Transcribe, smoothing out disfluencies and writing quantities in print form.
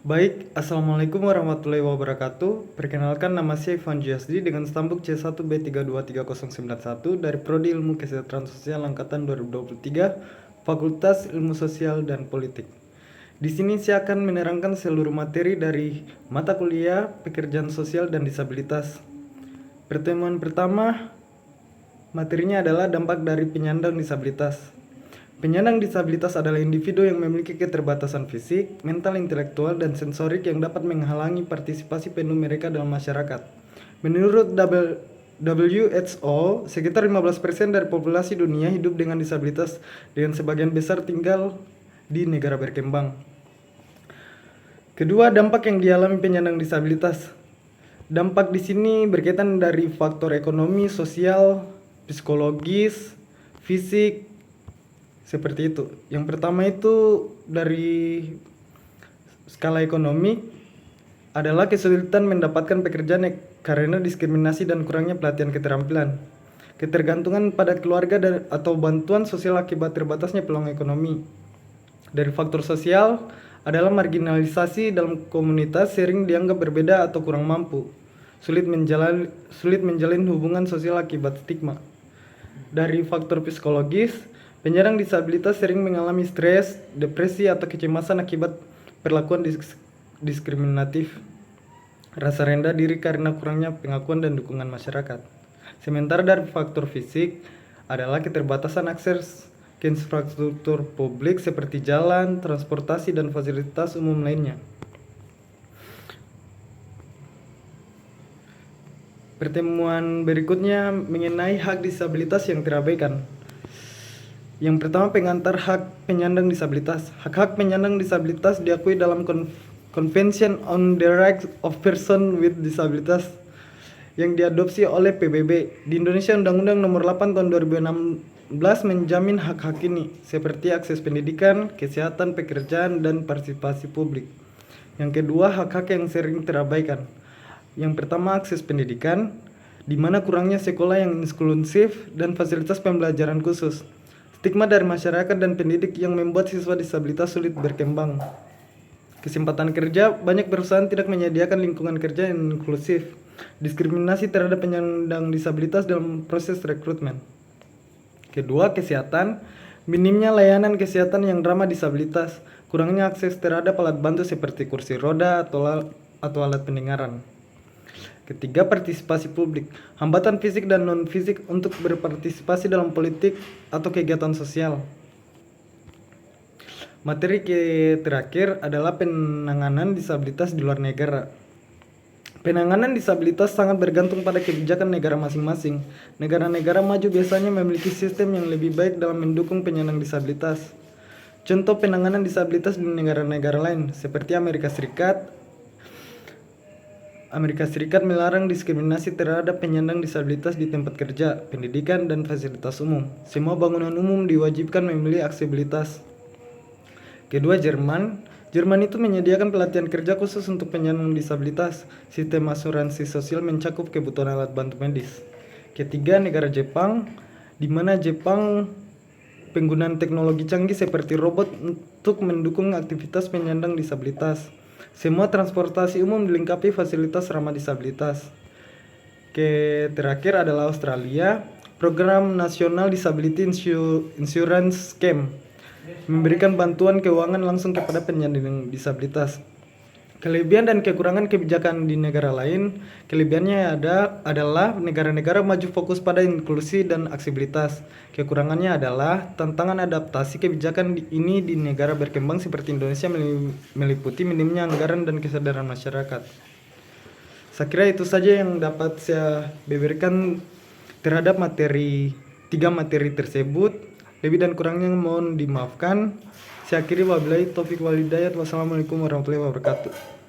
Baik, Assalamualaikum warahmatullahi wabarakatuh. Perkenalkan, nama saya Ivan Jasdi dengan stambuk C1B323091 dari Prodi Ilmu Kesejahteraan Sosial Angkatan 2023, Fakultas Ilmu Sosial dan Politik. Di sini saya akan menerangkan seluruh materi dari mata kuliah Pekerjaan Sosial dan Disabilitas. Pertemuan pertama, materinya adalah dampak dari penyandang disabilitas. Penyandang disabilitas adalah individu yang memiliki keterbatasan fisik, mental, intelektual, dan sensorik yang dapat menghalangi partisipasi penuh mereka dalam masyarakat. Menurut WHO, sekitar 15% dari populasi dunia hidup dengan disabilitas, dengan sebagian besar tinggal di negara berkembang. Kedua, dampak yang dialami penyandang disabilitas. Dampak di sini berkaitan dari faktor ekonomi, sosial, psikologis, fisik, seperti itu. Yang pertama itu dari skala ekonomi adalah kesulitan mendapatkan pekerjaan karena diskriminasi dan kurangnya pelatihan keterampilan. Ketergantungan pada keluarga atau bantuan sosial akibat terbatasnya peluang ekonomi. Dari faktor sosial adalah marginalisasi dalam komunitas, sering dianggap berbeda atau kurang mampu. Sulit menjalin hubungan sosial akibat stigma. Dari faktor psikologis, penyandang disabilitas sering mengalami stres, depresi, atau kecemasan akibat perlakuan diskriminatif, rasa rendah diri karena kurangnya pengakuan dan dukungan masyarakat. Sementara dari faktor fisik adalah keterbatasan akses ke infrastruktur publik seperti jalan, transportasi, dan fasilitas umum lainnya. Pertemuan berikutnya mengenai hak disabilitas yang terabaikan. Yang pertama, pengantar hak penyandang disabilitas. Hak-hak penyandang disabilitas diakui dalam Convention on the Rights of Persons with Disabilities yang diadopsi oleh PBB. Di Indonesia, Undang-Undang Nomor 8 Tahun 2016 menjamin hak-hak ini, seperti akses pendidikan, kesehatan, pekerjaan, dan partisipasi publik. Yang kedua, hak-hak yang sering terabaikan. Yang pertama, akses pendidikan, di mana kurangnya sekolah yang inklusif dan fasilitas pembelajaran khusus. Stigma dari masyarakat dan pendidik yang membuat siswa disabilitas sulit berkembang. Kesempatan kerja, banyak perusahaan tidak menyediakan lingkungan kerja yang inklusif. Diskriminasi terhadap penyandang disabilitas dalam proses rekrutmen. Kedua, kesehatan, minimnya layanan kesehatan yang ramah disabilitas, kurangnya akses terhadap alat bantu seperti kursi roda atau alat pendengaran. Ketiga, partisipasi publik, hambatan fisik dan non-fisik untuk berpartisipasi dalam politik atau kegiatan sosial. Materi terakhir adalah penanganan disabilitas di luar negara. Penanganan disabilitas sangat bergantung pada kebijakan negara masing-masing. Negara-negara maju biasanya memiliki sistem yang lebih baik dalam mendukung penyandang disabilitas. Contoh penanganan disabilitas di negara-negara lain, seperti Amerika Serikat melarang diskriminasi terhadap penyandang disabilitas di tempat kerja, pendidikan, dan fasilitas umum. Semua bangunan umum diwajibkan memiliki aksesibilitas. Kedua, Jerman itu menyediakan pelatihan kerja khusus untuk penyandang disabilitas. Sistem asuransi sosial mencakup kebutuhan alat bantu medis. Ketiga, negara Jepang, di mana Jepang penggunaan teknologi canggih seperti robot untuk mendukung aktivitas penyandang disabilitas. Semua transportasi umum dilengkapi fasilitas ramah disabilitas. Terakhir adalah Australia, Program Nasional Disability Insurance Scheme, memberikan bantuan keuangan langsung kepada penyandang disabilitas. Kelebihan dan kekurangan kebijakan di negara lain. Kelebihannya adalah negara-negara maju fokus pada inklusi dan aksesibilitas. Kekurangannya adalah tantangan adaptasi kebijakan ini di negara berkembang seperti Indonesia meliputi minimnya anggaran dan kesadaran masyarakat. Saya kira itu saja yang dapat saya beberkan terhadap tiga materi tersebut. Lebih dan kurangnya mohon dimaafkan. Saya akhiri, wabillahi taufiq wal hidayah. Wassalamualaikum warahmatullahi wabarakatuh.